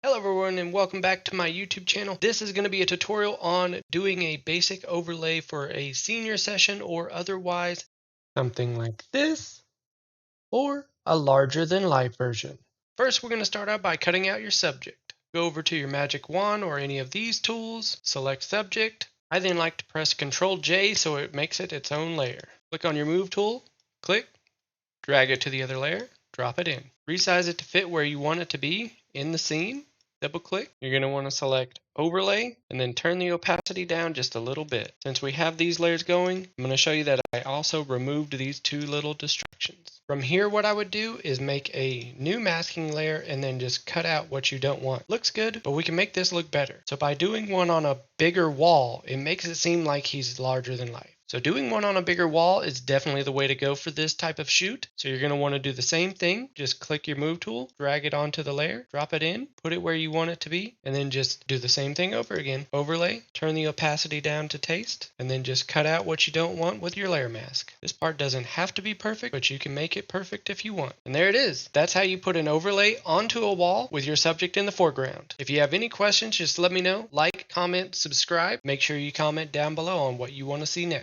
Hello everyone and welcome back to my YouTube channel. This is going to be a tutorial on doing a basic overlay for a senior session or otherwise something like this or a larger than life version. First we're going to start out by cutting out your subject. Go over to your magic wand or any of these tools, select subject. I then like to press Ctrl J so it makes it its own layer. Click on your move tool, click, drag it to the other layer, drop it in. Resize it to fit where you want it to be in the scene. Double click. You're going to want to select overlay and then turn the opacity down just a little bit. Since we have these layers going, I'm going to show you that I also removed these two little distractions. From here, what I would do is make a new masking layer and then just cut out what you don't want. Looks good, but we can make this look better. So by doing one on a bigger wall, it makes it seem like he's larger than life. So doing one on a bigger wall is definitely the way to go for this type of shoot. So you're going to want to do the same thing. Just click your move tool, drag it onto the layer, drop it in, put it where you want it to be, and then just do the same thing over again. Overlay, turn the opacity down to taste, and then just cut out what you don't want with your layer mask. This part doesn't have to be perfect, but you can make it perfect if you want. And there it is. That's how you put an overlay onto a wall with your subject in the foreground. If you have any questions, just let me know. Like, comment, subscribe. Make sure you comment down below on what you want to see next.